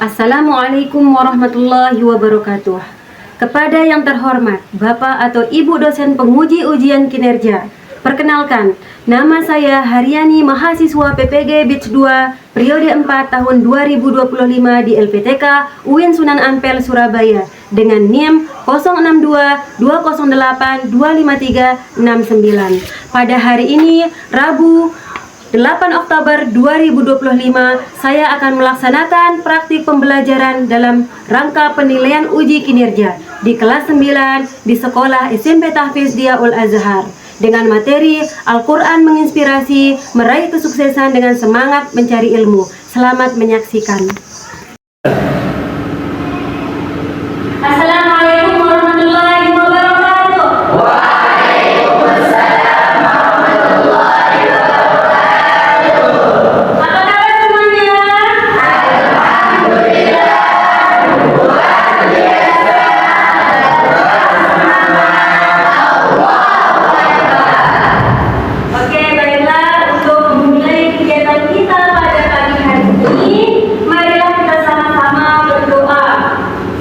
Assalamualaikum warahmatullahi wabarakatuh. Kepada yang terhormat Bapak atau Ibu dosen penguji ujian kinerja, perkenalkan, nama saya Haryani, mahasiswa PPG Batch 2 periode 4 tahun 2025 di LPTK UIN Sunan Ampel Surabaya dengan NIM 062-208-25369. Pada hari ini, Rabu 8 Oktober 2025, saya akan melaksanakan praktik pembelajaran dalam rangka penilaian uji kinerja di kelas 9 di Sekolah SMP Tahfiz Diyaul Azhar dengan materi Al-Quran menginspirasi, meraih kesuksesan dengan semangat mencari ilmu. Selamat menyaksikan. Assalamualaikum warahmatullahi wabarakatuh.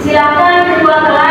Silakan ketua kelas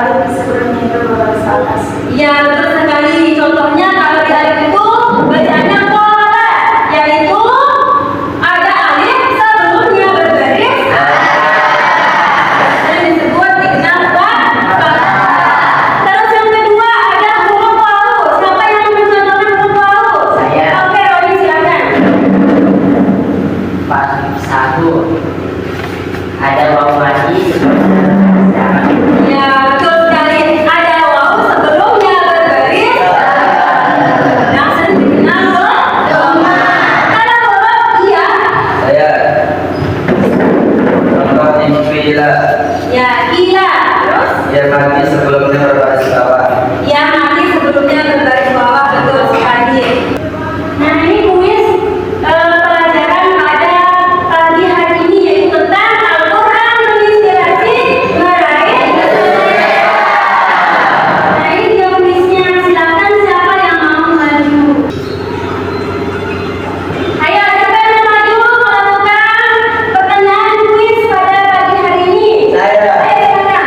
lebih sebelumnya itu baris atas. Ya, betul sekali. Contohnya kalau di alif itu bacaannya qala, yaitu ada alif sebelumnya berbaris dan disebut dengan fathah. Terus yang kedua ada huruf wawu. Siapa yang mencontohkan huruf wawu? Saya. Oke, Roni silakan. Pasif 1 ada wawu mati. Ya, betul sekali. Ada wawu sebelumnya berbaris yang sering dikenal dhamma. Ada huruf iya. Saya contoh istilah Ya, iya. Terus yang mati sebelumnya berbaris bawah. yang nanti sebelumnya berbaris bawah, betul sekali. Nah, ini kuis pelajaran pada pagi hari ini, yaitu tentang Al-Quran menginspirasi meraih kesuksesan. Nah, ini dia kuisnya. Silakan siapa yang mau maju. Ayo, siapa yang mau maju melakukan pertanyaan kuis pada pagi hari ini? Saya. Ayo, silakan.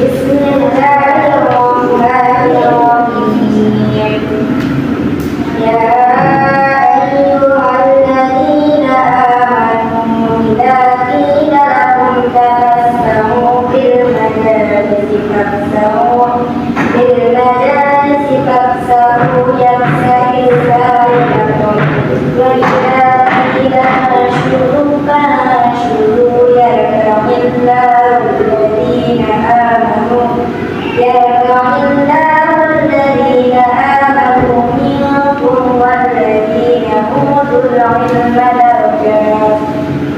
Bismillahirrahmanirrahim. Ya ayyuhalladzina amanu idza qila lakum tafassahu fil majalisi fafsahu yafsahillahu lakum wa idza qila anshuru fanshuru yarfa'illahu alladhina amanu minkum walladhina utul ilma darajat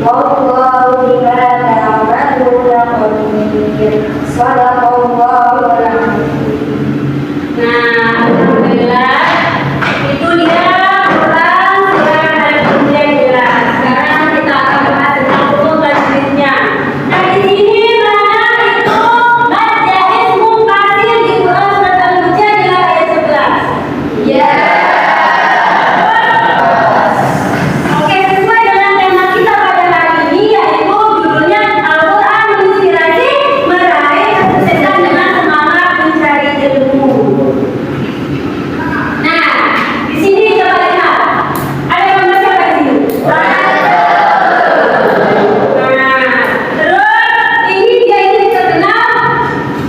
wallahu bima ta'maluna khabir. Shadaqallahul azim. Nah, alhamdulillah itu dia Quran surah Al-Hujurat jelas. Sekarang kita akan bahas tentang hukum tajwidnya. Nah, di sini mana itu baca ismu kasir di Quran surat Al-Hujurat jelas ayat 11. Ya. Oke, sesuai dengan tema kita pada hari ini yaitu judulnya Al-Quran menginspirasi meraih kesuksesan dengan semangat mencari ilmu. Nah, di sini coba lihat. Ada gambar siapa di sini? Nah, terus ini dia ini terkenal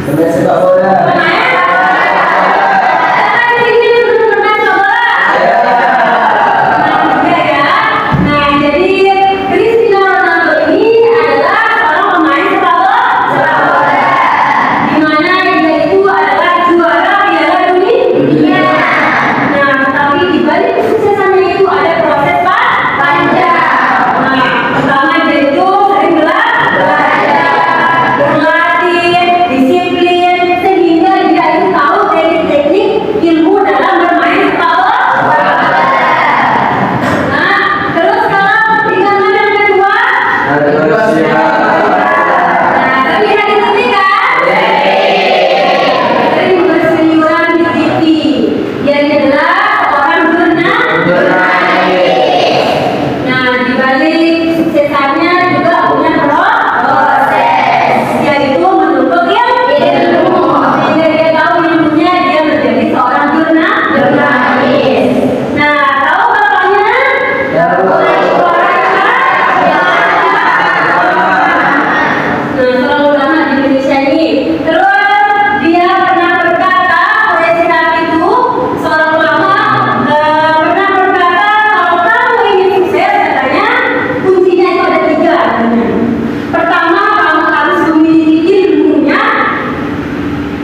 Pemain sepak bola. pemain. Siapa di sini yang pernah coba bola? Pernah juga ya. Nah, jadi Cristiano Ronaldo ini adalah seorang pemain sepak bola. Di mana dia itu adalah juara Piala Dunia. Nah, tetapi di balik kesuksesannya itu ada proses panjang. Nah, pertama dia itu sering belajar, berlatih, disiplin, sehingga dia itu tahu teknik-teknik ilmu dalam bermain sepak bola. Nah, terus kalau di gambar yang kedua, nah, terlihat di TV kan? Sering berseliweran di TV. Dia adalah seorang jurnalis. Nah, di balik suksesannya juga punya proses. Dia itu menuntut ilmu. Sehingga dia tahu ilmunya, dia menjadi seorang jurnalis. Nah, tahu bapaknya? Nah, selalu lama di Indonesia ini. Terus dia pernah berkata, Quraisy itu seorang ulama pernah berkata kalau kamu ingin sukses katanya kuncinya itu ada 3 katanya. Pertama, kamu harus memiliki ilmunya.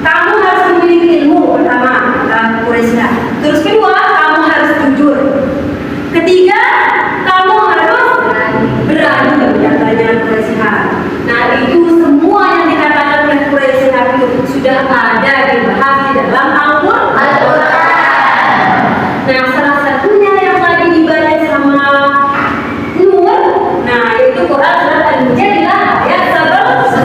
Kamu harus memiliki ilmu pertama kata Quraisy. Terus kedua, kamu harus jujur. Ketiga, kamu harus berani katanya Quraisy. Nah, itu semua yang dikatakan oleh Quraisy itu sudah ada dibahas di dalam Al-Quran. Nah, salah satunya yang tadi dibaca sama Nur, nah yaitu Quran surat Al-Mujadilah ayat 11.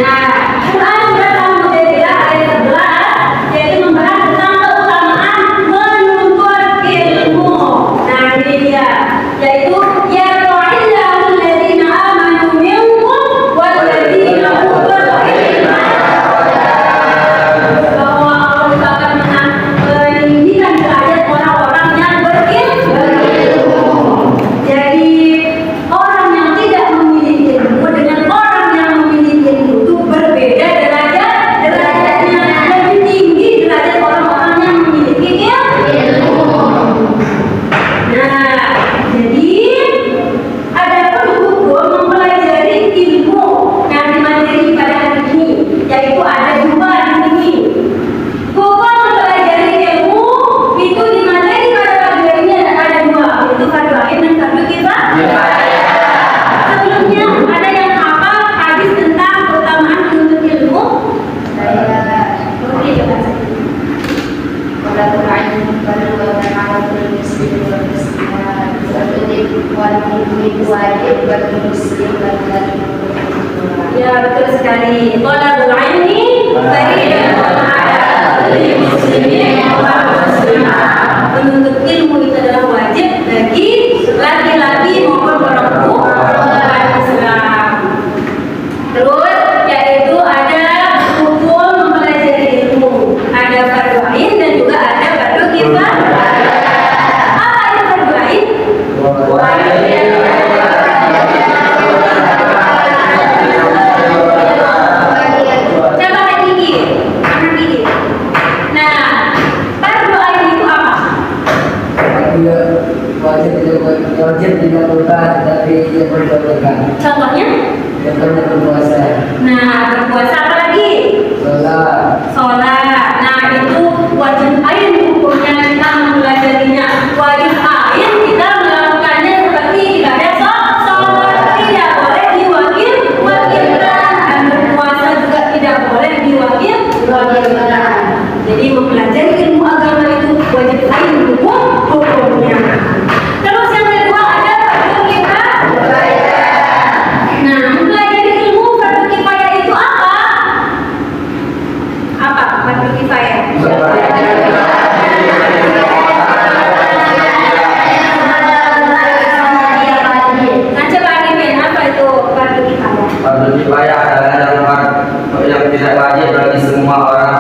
Nah, Quran surat Al-Mujadilah ayat 11 yaitu membahas tentang keutamaan menuntut ilmu. Nah, ini dia yaitu yarfa'illahu alladhina amanu minkum walladhina utul ilma. Bahwa Allah akan meninggikan derajat orang-orang yang berilmu. Jadi orang yang tidak memiliki ilmu dengan orang yang memiliki ilmu itu berbeda derajatnya. Lebih tinggi derajat orang-orang yang memiliki ilmu. Nah, jadi ada pun hukum mempelajari ilmu. Nah, di materi pada hari ini yaitu ada 2 di sini. Hukum mempelajari ilmu itu di materi pada pagi hari ini ada 2, yaitu fardu ain dan fardu kifayah. Sebelumnya ada yang hafal hadis tentang keutamaan menuntut ilmu? Oke, coba saja. Ya, betul sekali. Thalabul ilmi fariidatun 'ala kulli muslimin wa muslimah. Menuntut ilmu itu adalah wajib bagi laki-laki maupun perempuan Islam. Terus yaitu berpuasa. Nah, berpuasa apa lagi? Sholat. Sholat. Nah, itu wajib ain hukumnya kita mempelajarinya. Wajib ain kita melakukannya seperti ibadah sholat. Tidak boleh diwakilkan. Dan berpuasa juga tidak boleh diwakilkan. Jadi mempelajari ilmu agama itu wajib ain hukumnya. Terus yang kedua ada fardu kifayah. Nah, mempelajari ilmu fardu kifayah itu apa? Apa fardu kifayah? Nah, coba Arifin, apa itu fardu kifayah? Fardu kifayah adalah yang tidak wajib bagi semua orang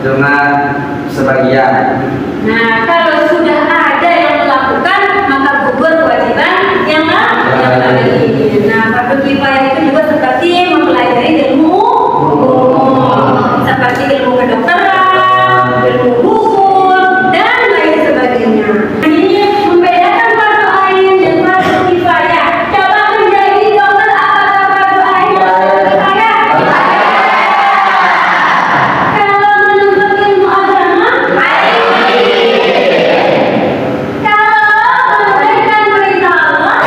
dengan sebagian. Nah, kalau sudah ada yang melakukan, maka gugur kewajiban yang lain. Nah, fardu kifayah itu juga seperti mempelajari ilmu umum, seperti ilmu kedokteran, ilmu hukum, dan lain sebagainya. Ini membedakan fardu ain dan fardu kifayah. Coba menjadi dokter, apakah fardu ain dan fardu kifayah? Kalau menuntut ilmu agama, kalau memberikan perintah Allah,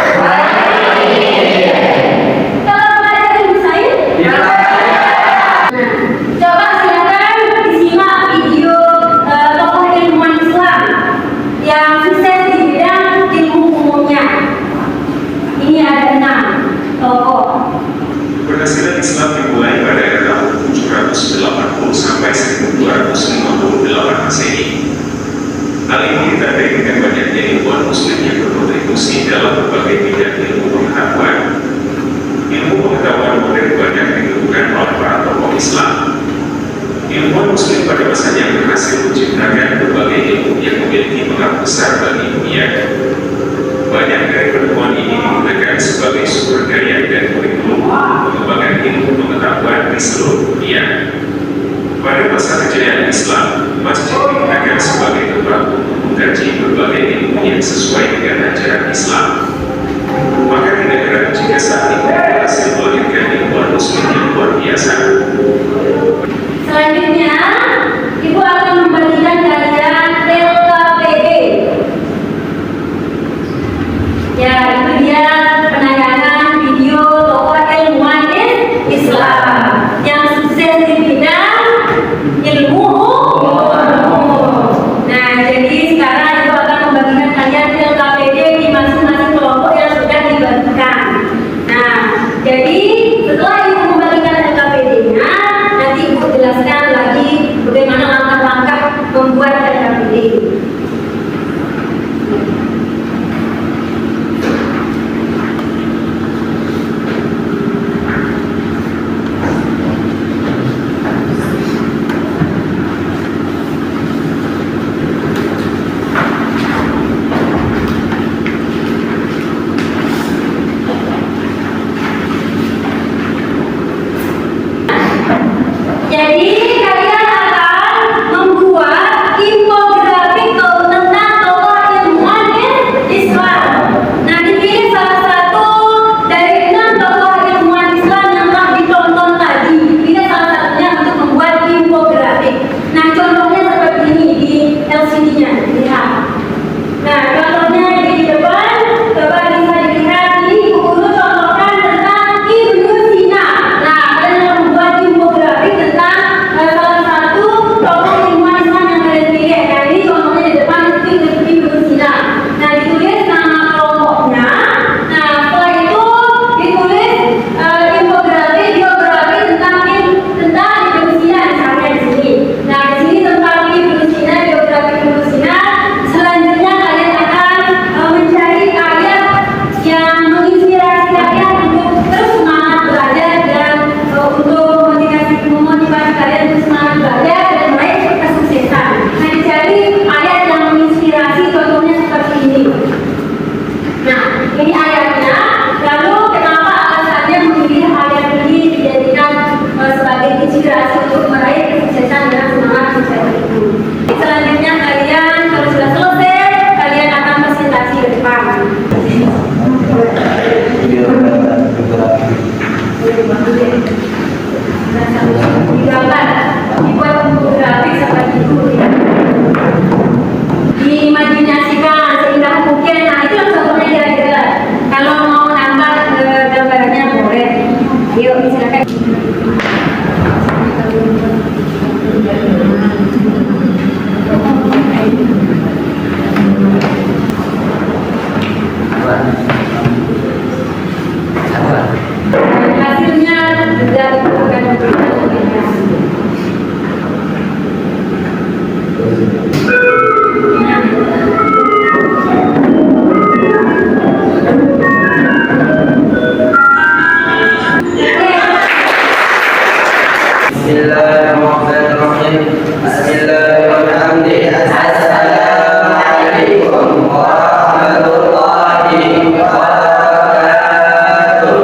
kalau belajar ilmu sains. Nah, coba silakan disimak video tokoh ilmuwan Islam yang sukses di bidang ilmu umumnya. Ini ada 6 tokoh. Penghasilan Islam dimulai pada era tahun 780 sampai 1258 Masehi. Hal ini ditandai dengan banyaknya ilmuwan muslim yang berkontribusi dalam berbagai bidang ilmu pengetahuan. Ilmu pengetahuan modern banyak dilakukan oleh para tokoh Islam. Ilmuwan muslim pada masanya berhasil menciptakan berbagai ilmu yang memiliki pengaruh besar bagi dunia. Banyak dari penemuan ini digunakan sebagai sumber daya dan kurikulum pengembangan ilmu pengetahuan di seluruh dunia. Pada masa kejayaan Islam, masjid digunakan sebagai tempat untuk mengkaji berbagai ilmu yang sesuai dengan ajaran Islam. Maka tidak heran jika saat ini berhasil melahirkan ilmuwan muslim yang luar biasa. Selanjutnya, Ibu akan membagikan kalian LKPD. Ya, itu dia penayangan video tokoh ilmuwan Islam yang sukses di bidang ilmu umum. Nah, jadi sekarang Ibu akan membagikan kalian LKPD di masing-masing kelompok yang sudah dibagikan. Nah, jadi setelah Ibu membagikan LKPD-nya, nanti Ibu jelaskan lagi bagaimana langkah-langkah membuat LKPD. Jadi kalian akan membuat infografik tentang tokoh ilmuwan Islam. Nah, dipilih salah satu dari 6 tokoh ilmuwan Islam yang telah ditonton tadi. Dipilih salah satunya untuk membuat infografik. Nah, contohnya seperti ini di LCD-nya, lihat. Nah, contohnya di depan, coba bisa dilihat ini buku contohkan tentang Ibnu Sina. Nah, kalian akan membuat infografik tentang salah satu tokoh ilmuwan Islam yang kalian pilih. Nah, ini contohnya di depan itu Ibnu Sina. Nah, ditulis nama kelompoknya. Nah, setelah itu ditulis infografi, biografi tentang Ibnu Sina misalnya di sini. Nah, di sini tentang Ibnu Sina, biografi Ibnu Sina. Selanjutnya kalian akan mencari ayat yang menginspirasi kalian untuk terus semangat belajar dan untuk memotivasi kalian untuk semangat belajar dan meraih kesuksesan. Nah, dicari ayat yang menginspirasi, contohnya seperti ini. Nah, ini ayatnya. Lalu kenapa alasannya memilih ayat ini dijadikan sebagai inspirasi untuk meraih kesuksesan dan semangat mencari itu. Selanjutnya kalian kalau sudah selesai, kalian akan presentasi ke depan. Video dan geografi. digambar, dibuat grafik seperti itu. Diimajinasikan seindah mungkin. Nah itu contohnya kira-kira. Kalau mau nambah gambarannya boleh. Ayo silakan. Hasilnya juga akan diberikan. Bismillahirrahmanirrahim. Bismillahirrahmanirrahim. Assalamualaikum warahmatullahi wabarakatuh.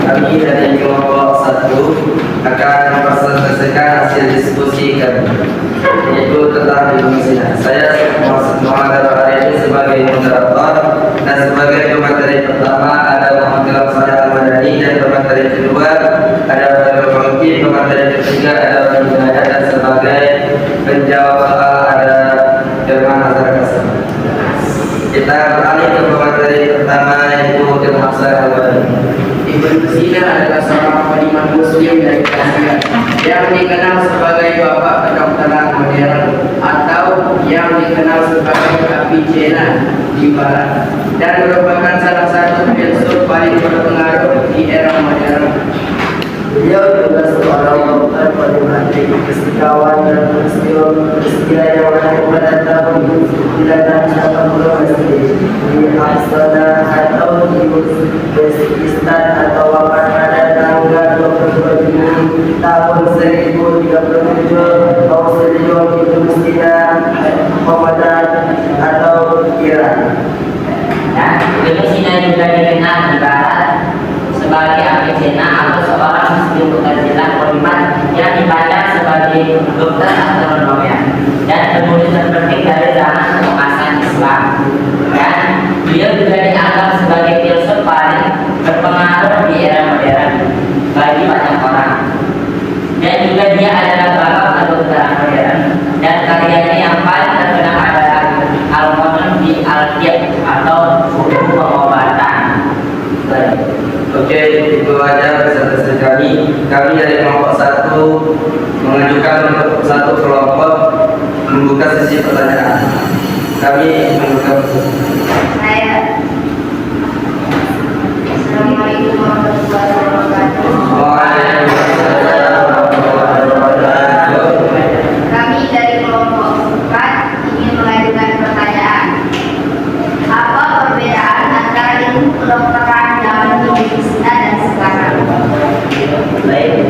Kami dari kelompok 1 akan mempresentasikan hasil diskusi kami, yaitu tentang Indonesia. Saya Muhammad Al-Arif sebagai moderator, dan sebagai pemateri pertama ada Muhammad Saleh Al-Madani, dan pemateri kedua ada Abdul Mangki, pemateri ketiga ada Hidayah, dan sebagai penjawab soal ada Firman Azhar Kasam. Kita beralih ke pemateri pertama, yaitu Abdul Hafsah Al-Madani. Ibnu Sina adalah seorang penimah muslim dari Persia yang dikenal sebagai bapak kedokteran modern atau yang dikenal sebagai Avicenna di Barat, dan merupakan salah satu filsuf paling berpengaruh di era modern. Beliau juga seorang dokter polimatik, fisikawan dan peristiwa yang lahir pada tahun 1980 Masehi di Aksana atau di Uzbekistan, atau wafat pada tanggal 22 Juni tahun 1037 Masehi di Mustina Ramadan atau Iran. Dan Ibnu Sina juga dikenal di Barat sebagai Avicenna atau seorang muslim Mu'tazilah polimat yang dipandang sebagai dokter astronomi dan penulis terpenting dari zaman keemasan Islam. Dan beliau juga dianggap sebagai filsuf paling berpengaruh di era modern bagi banyak orang. Dan juga dia adalah bapak kedokteran modern, dan karyanya yang paling terkenal adalah Al-Qanun fi Al-Tib atau hukum pengobatan. Oke, itu aja presentasi kami. Kami dari kelompok 1 mengajukan untuk satu kelompok membuka sesi pertanyaan. Kami membuka Saya. Assalamualaikum warahmatullahi wabarakatuh. Waalaikumsalam warahmatullahi wabarakatuh. Kami dari kelompok 4 ingin mengajukan pertanyaan. Apa perbedaan antara ilmu kedokteran zaman Indonesia dan sekarang? Baik,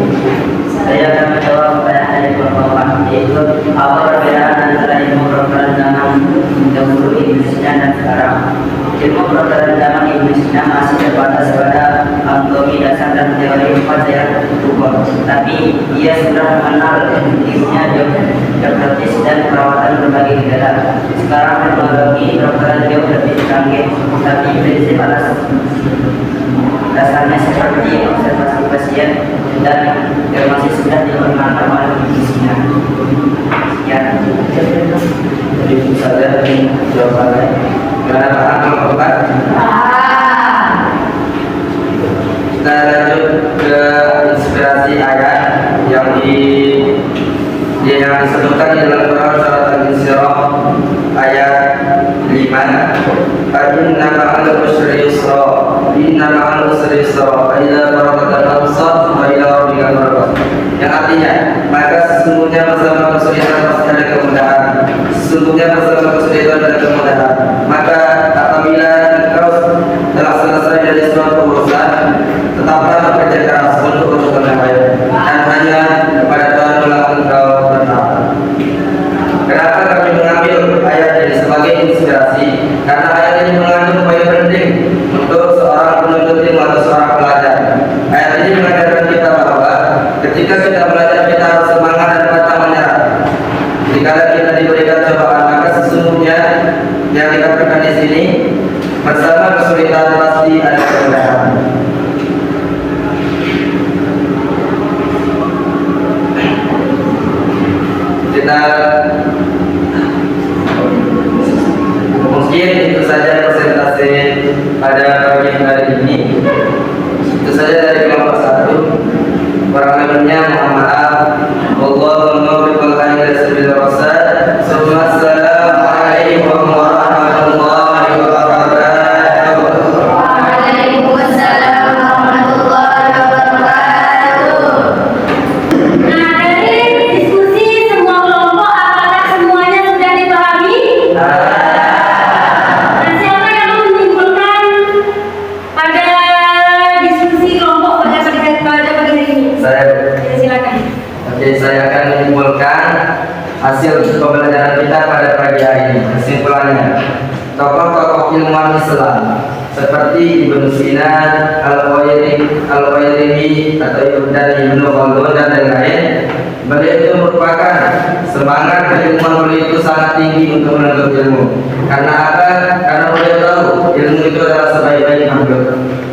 saya akan menjawab pertanyaan dari kelompok yaitu apa perbedaan antara ilmu kedokteran zaman dahulu Indonesia dan sekarang. Ilmu kedokteran zaman Indonesia masih terbatas pada anatomi dasar dan teori pasien tubuh, tapi ia sudah mengenal efektifnya diagnosis dan perawatan berbagai gejala. Sekarang teknologi kedokteran jauh lebih canggih, tapi prinsip atas dasarnya seperti observasi pasien dan masih sudah diperkenalkan oleh Indonesia. Sekian. Jadi itu saja jawabannya. Gimana Pak kelompok 4? Kita lanjut ke inspirasi ayat yang disebutkan di dalam Quran surat Al-Insyirah ayat 5. Inna ma'al usri yusra, inna ma'al usri yusra, fa idza faragta fansab wa ila rabbika farghab. Yang artinya, maka sesungguhnya bersama kesulitan pasti ada kemudahan. Sesungguhnya bersama kesulitan ada kemudahan. Maka apabila engkau telah selesai dari suatu urusan, tetaplah bekerja keras untuk urusan yang baik, dan hanya kepada Tuhan lah engkau bertawakal. Kenapa kami mengambil ayat ini sebagai inspirasi? Karena ayat ini mengandung poin penting untuk seorang penuntut ilmu atau seorang pelajar. Ayat ini mengajarkan kita bahwa ketika kita belajar kita harus semangat dan pantang menyerah. Jika kita diberikan cobaan, maka mudah-mudahan. Kita mungkin itu saja presentasi pada pagi hari ini. Itu saja dari kelompok 1. Kurang lebihnya mohon maaf. Wallahul muwaffiq ila sabilir rasyad. Assalamualaikum warahmatullahi wabarakatuh. Waalaikumsalam warahmatullahi wabarakatuh. Nah, dari diskusi semua kelompok, apakah semuanya sudah dipahami? Nah, siapa yang mau menyimpulkan pada diskusi kelompok pada pagi hari ini? Saya Ya, silakan. Oke, saya akan menyimpulkan hasil pembelajaran kita pada pagi hari ini. Kesimpulannya, tokoh-tokoh ilmuwan Islam seperti Ibnu Sina, Al-Qairimi atau Ibnu Khaldun dan lain-lain, beliau itu merupakan semangat keilmuan beliau itu sangat tinggi untuk menuntut ilmu. Karena apa? Karena beliau tahu ilmu itu adalah sebaik-baik makhluk.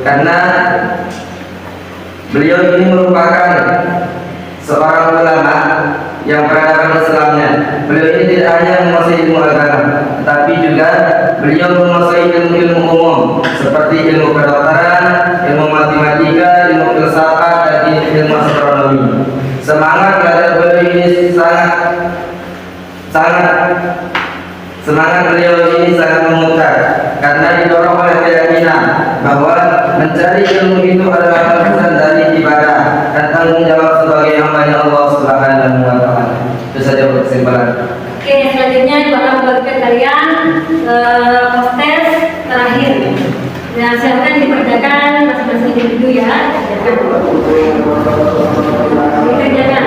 Karena beliau ini merupakan seorang ulama yang peradaban Islamnya. Beliau ini tidak hanya menguasai ilmu agama, tapi juga beliau menguasai ilmu-ilmu umum seperti ilmu kedokteran, ilmu matematika, ilmu filsafat, dan ilmu astronomi. Semangat belajar beliau ini semangat beliau ini sangat memutar karena didorong oleh keyakinan bahwa mencari ilmu itu adalah bagian dari ibadah dan tanggung jawab sebagai hamba Allah Subhanahu wa taala. Itu saja kesimpulan. Oke, selanjutnya bakal membagikan kalian tes terakhir. Nah, silakan dikerjakan masing-masing individu ya. Dikerjakan.